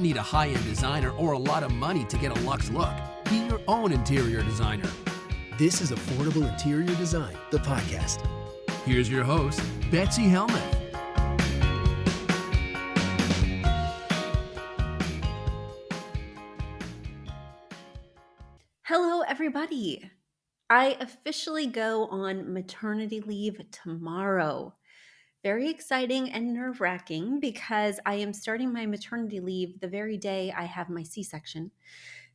need a high-end designer or a lot of money to get a luxe look. Be your own interior designer. This is Affordable Interior Design, the podcast. Here's your host, Betsy Helmuth. Hello, everybody. I officially go on maternity leave tomorrow. Very exciting and nerve-wracking because I am starting my maternity leave the very day I have my C-section.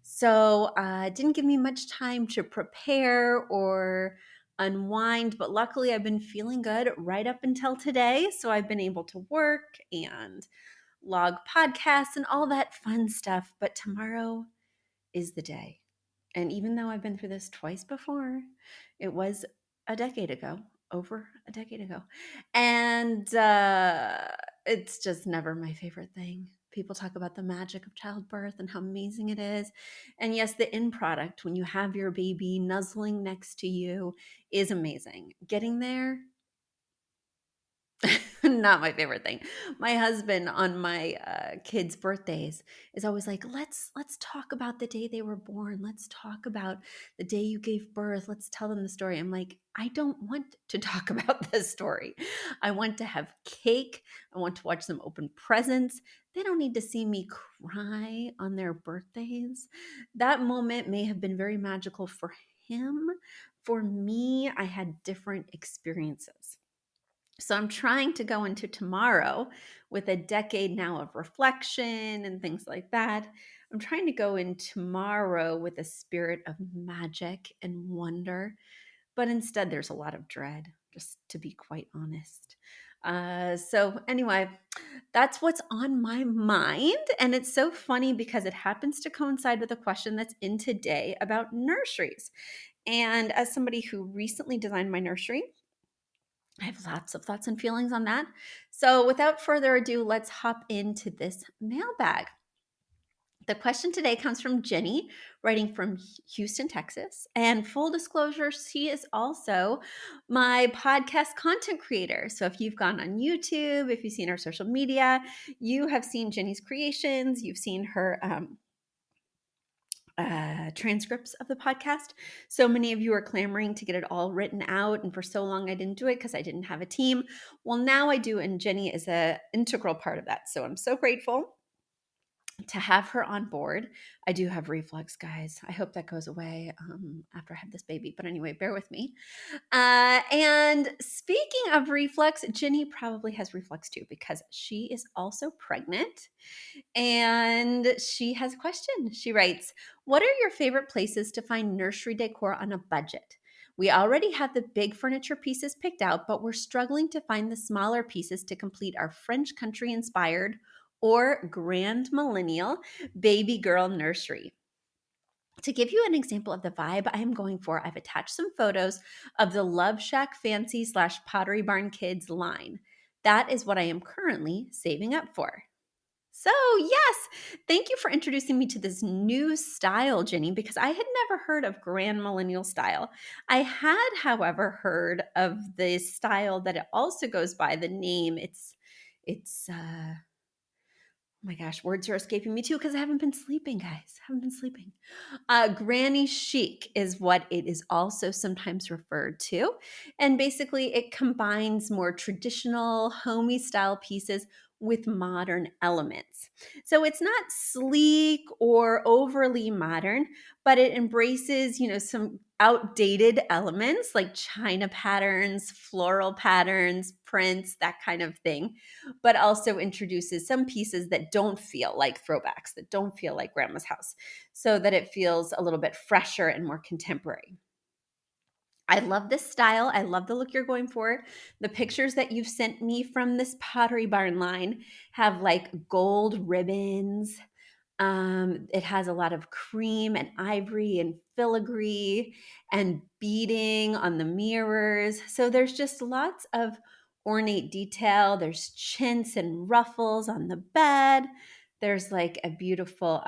So it didn't give me much time to prepare or unwind, but luckily I've been feeling good right up until today. So I've been able to work and log podcasts and all that fun stuff. But tomorrow is the day. And even though I've been through this twice before, it was a decade ago, over a decade ago. And it's just never my favorite thing. People talk about the magic of childbirth and how amazing it is. And yes, the end product, when you have your baby nuzzling next to you, is amazing. Getting there, not my favorite thing. My husband on my kids' birthdays is always like, let's talk about the day they were born. Let's talk about the day you gave birth. Let's tell them the story. I'm like, I don't want to talk about this story. I want to have cake. I want to watch them open presents. They don't need to see me cry on their birthdays. That moment may have been very magical for him. For me, I had different experiences. So I'm trying to go into tomorrow with a decade now of reflection and things like that. I'm trying to go in tomorrow with a spirit of magic and wonder, but instead there's a lot of dread, just to be quite honest. So anyway, that's what's on my mind. And it's so funny because it happens to coincide with a question that's in today about nurseries. And as somebody who recently designed my nursery, I have lots of thoughts and feelings on that. So without further ado, let's hop into this mailbag. The question today comes from Jenny, writing from Houston, Texas. And full disclosure, she is also my podcast content creator. So if you've gone on YouTube, if you've seen our social media, you have seen Jenny's creations, you've seen her transcripts of the podcast. So many of you are clamoring to get it all written out. And for so long, I didn't do it because I didn't have a team. Well, now I do. And Jenny is an integral part of that. So I'm so grateful to have her on board. I do have reflux, guys. I hope that goes away after I have this baby. But anyway, bear with me. And speaking of reflux, Jenny probably has reflux too because she is also pregnant. And she has a question. She writes, what are your favorite places to find nursery decor on a budget? We already have the big furniture pieces picked out, but we're struggling to find the smaller pieces to complete our French country inspired or grand millennial baby girl nursery. To give you an example of the vibe I am going for, I've attached some photos of the Love Shack Fancy / Pottery Barn Kids line. That is what I am currently saving up for. So yes, thank you for introducing me to this new style, Jenny, because I had never heard of grand millennial style. I had, however, heard of the style that it also goes by the name. Oh my gosh, words are escaping me too because I haven't been sleeping, guys. Haven't been sleeping. Granny chic is what it is also sometimes referred to. And basically, it combines more traditional, homey style pieces with modern elements. So it's not sleek or overly modern, but it embraces, some outdated elements like china patterns, floral patterns, prints, that kind of thing, but also introduces some pieces that don't feel like throwbacks, that don't feel like grandma's house, so that it feels a little bit fresher and more contemporary. I love this style. I love the look you're going for. The pictures that you've sent me from this Pottery Barn line have like gold ribbons. It has a lot of cream and ivory and filigree and beading on the mirrors. So there's just lots of ornate detail. There's chintz and ruffles on the bed. There's like a beautiful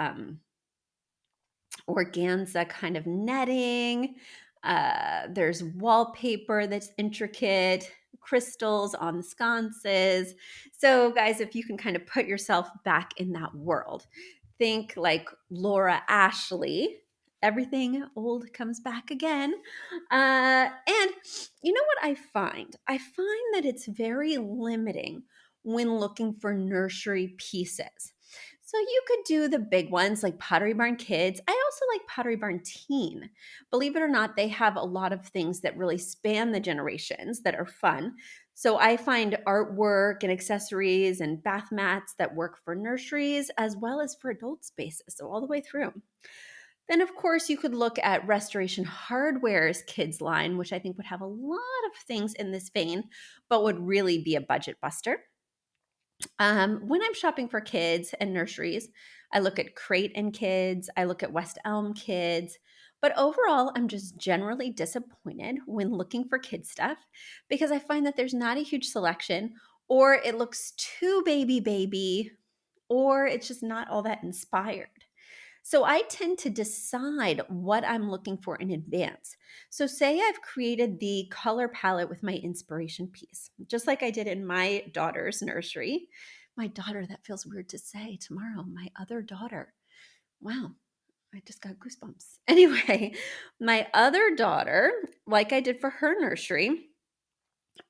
organza kind of netting. There's wallpaper that's intricate, crystals on the sconces. So guys, if you can kind of put yourself back in that world, think like Laura Ashley. Everything old comes back again. And you know what I find? I find that it's very limiting when looking for nursery pieces. So you could do the big ones like Pottery Barn Kids. I also like Pottery Barn Teen. Believe it or not, they have a lot of things that really span the generations that are fun. So I find artwork and accessories and bath mats that work for nurseries as well as for adult spaces, so all the way through. Then, of course, you could look at Restoration Hardware's kids line, which I think would have a lot of things in this vein, but would really be a budget buster. When I'm shopping for kids and nurseries, I look at Crate and Kids, I look at West Elm Kids, but overall, I'm just generally disappointed when looking for kids stuff because I find that there's not a huge selection, or it looks too baby, or it's just not all that inspired. So I tend to decide what I'm looking for in advance. So, say I've created the color palette with my inspiration piece, just like I did in my daughter's nursery. My daughter, that feels weird to say tomorrow, my other daughter. Wow, I just got goosebumps. Anyway, my other daughter, like I did for her nursery,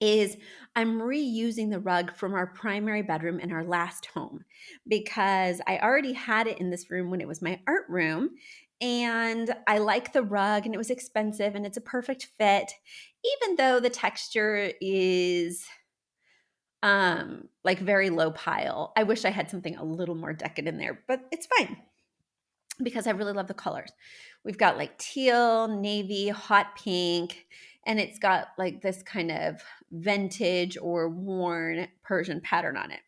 is I'm reusing the rug from our primary bedroom in our last home because I already had it in this room when it was my art room. And I like the rug and it was expensive and it's a perfect fit, even though the texture is like very low pile. I wish I had something a little more decadent there, but it's fine because I really love the colors. We've got like teal, navy, hot pink, and it's got like this kind of vintage or worn Persian pattern on it.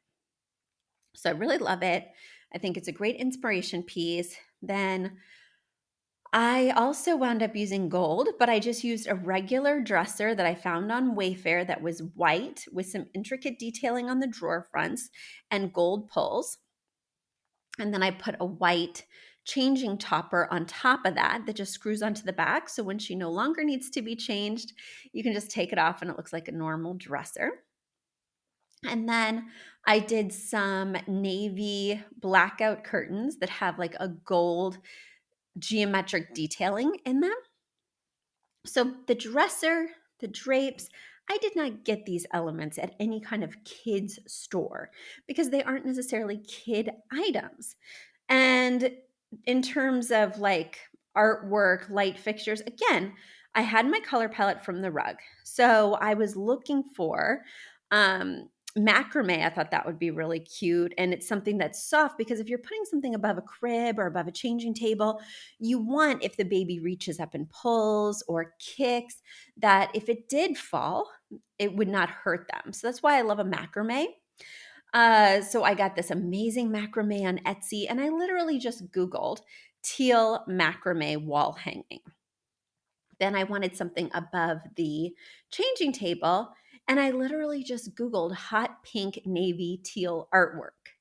So I really love it. I think it's a great inspiration piece. Then I also wound up using gold, but I just used a regular dresser that I found on Wayfair that was white with some intricate detailing on the drawer fronts and gold pulls. And then I put a white changing topper on top of that that just screws onto the back. So when she no longer needs to be changed, you can just take it off and it looks like a normal dresser. And then I did some navy blackout curtains that have like a gold geometric detailing in them. So the dresser, the drapes, I did not get these elements at any kind of kids store because they aren't necessarily kid items. And in terms of like artwork, light fixtures, again, I had my color palette from the rug. So I was looking for macrame. I thought that would be really cute. And it's something that's soft because if you're putting something above a crib or above a changing table, you want, if the baby reaches up and pulls or kicks, that if it did fall, it would not hurt them. So that's why I love a macrame. So I got this amazing macrame on Etsy, and I literally just Googled teal macrame wall hanging. Then I wanted something above the changing table, and I literally just Googled hot pink navy teal artwork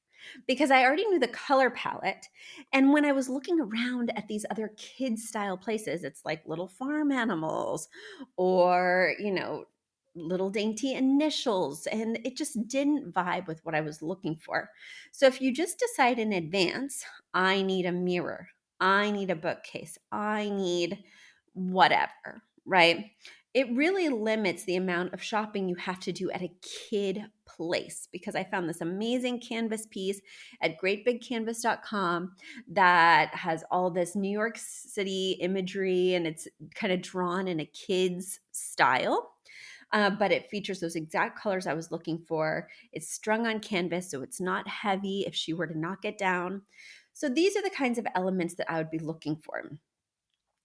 because I already knew the color palette. And when I was looking around at these other kids style places, it's like little farm animals or, little dainty initials. And it just didn't vibe with what I was looking for. So if you just decide in advance, I need a mirror, I need a bookcase, I need whatever, right? It really limits the amount of shopping you have to do at a kid place because I found this amazing canvas piece at greatbigcanvas.com that has all this New York City imagery and it's kind of drawn in a kid's style. But it features those exact colors I was looking for. It's strung on canvas, so it's not heavy if she were to knock it down. So these are the kinds of elements that I would be looking for.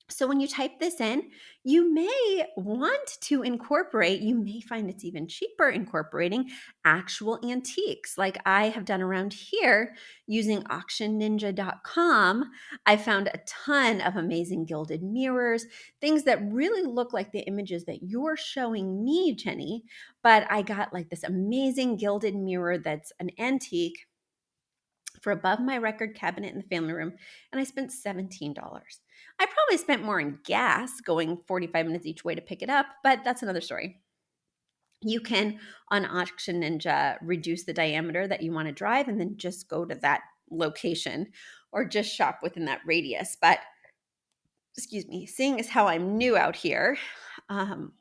So when you type this in, you may want to incorporate, you may find it's even cheaper incorporating actual antiques like I have done around here using auctionninja.com. I found a ton of amazing gilded mirrors, things that really look like the images that you're showing me, Jenny, but I got like this amazing gilded mirror that's an antique for above my record cabinet in the family room, and I spent $17. I probably spent more in gas going 45 minutes each way to pick it up, but that's another story. You can, on Auction Ninja, reduce the diameter that you want to drive and then just go to that location or just shop within that radius. But excuse me, seeing as how I'm new out here, um,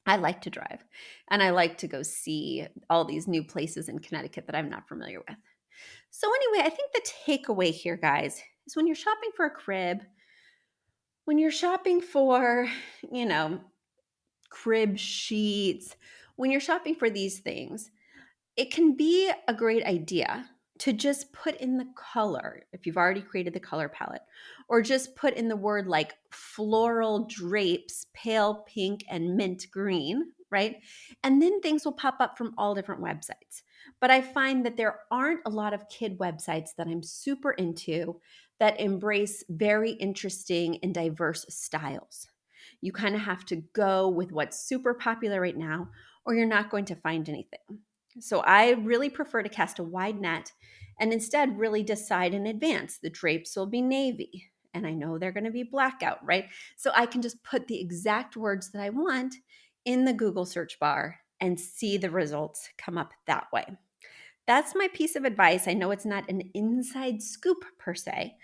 I like to drive and I like to go see all these new places in Connecticut that I'm not familiar with. So, anyway, I think the takeaway here, guys, is when you're shopping for a crib, when you're shopping for, you know, crib sheets, when you're shopping for these things, it can be a great idea to just put in the color if you've already created the color palette, or just put in the word like floral drapes, pale pink and mint green, right? And then things will pop up from all different websites. But I find that there aren't a lot of kid websites that I'm super into that embrace very interesting and diverse styles. You kind of have to go with what's super popular right now, or you're not going to find anything. So I really prefer to cast a wide net and instead really decide in advance. The drapes will be navy, and I know they're going to be blackout, right? So I can just put the exact words that I want in the Google search bar and see the results come up that way. That's my piece of advice. I know it's not an inside scoop per se,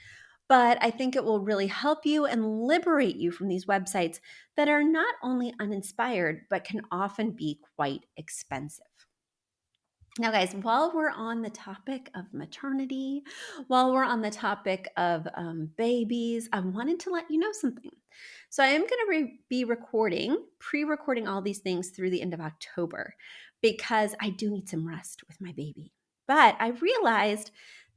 but I think it will really help you and liberate you from these websites that are not only uninspired, but can often be quite expensive. Now, guys, while we're on the topic of maternity, while we're on the topic of babies, I wanted to let you know something. So, I am going to be pre recording all these things through the end of October because I do need some rest with my baby. But I realized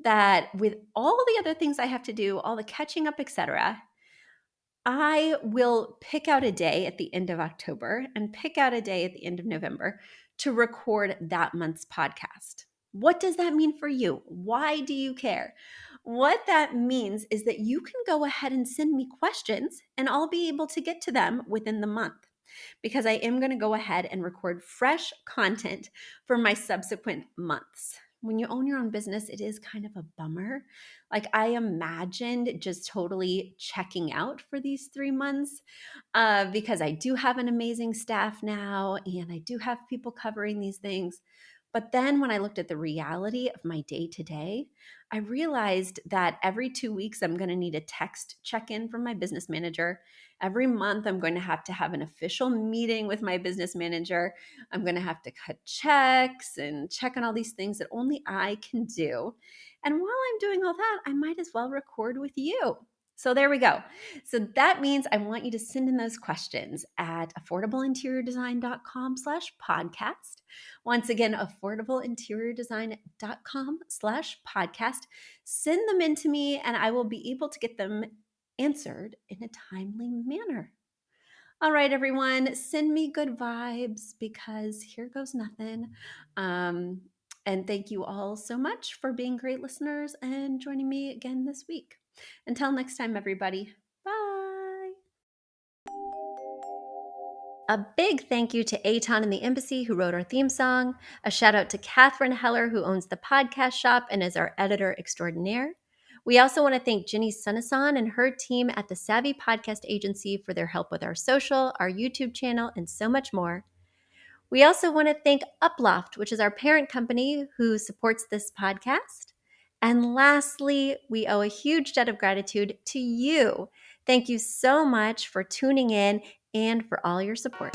that with all the other things I have to do, all the catching up, etc., I will pick out a day at the end of October and pick out a day at the end of November to record that month's podcast. What does that mean for you? Why do you care? What that means is that you can go ahead and send me questions and I'll be able to get to them within the month because I am going to go ahead and record fresh content for my subsequent months. When you own your own business, it is kind of a bummer. Like I imagined just totally checking out for these 3 months because I do have an amazing staff now and I do have people covering these things. But then when I looked at the reality of my day to day, I realized that every 2 weeks, I'm going to need a text check in from my business manager. Every month, I'm going to have an official meeting with my business manager. I'm going to have to cut checks and check on all these things that only I can do. And while I'm doing all that, I might as well record with you. So there we go. So that means I want you to send in those questions at affordableinteriordesign.com/podcast. Once again, affordableinteriordesign.com/podcast. Send them in to me and I will be able to get them answered in a timely manner. All right, everyone, send me good vibes because here goes nothing. And thank you all so much for being great listeners and joining me again this week. Until next time, everybody. Bye. A big thank you to Aton and the Embassy who wrote our theme song. A shout out to Catherine Heller who owns the podcast shop and is our editor extraordinaire. We also want to thank Ginny Sunasan and her team at the Savvy Podcast Agency for their help with our social, our YouTube channel, and so much more. We also want to thank Uploft, which is our parent company who supports this podcast. And lastly, we owe a huge debt of gratitude to you. Thank you so much for tuning in and for all your support.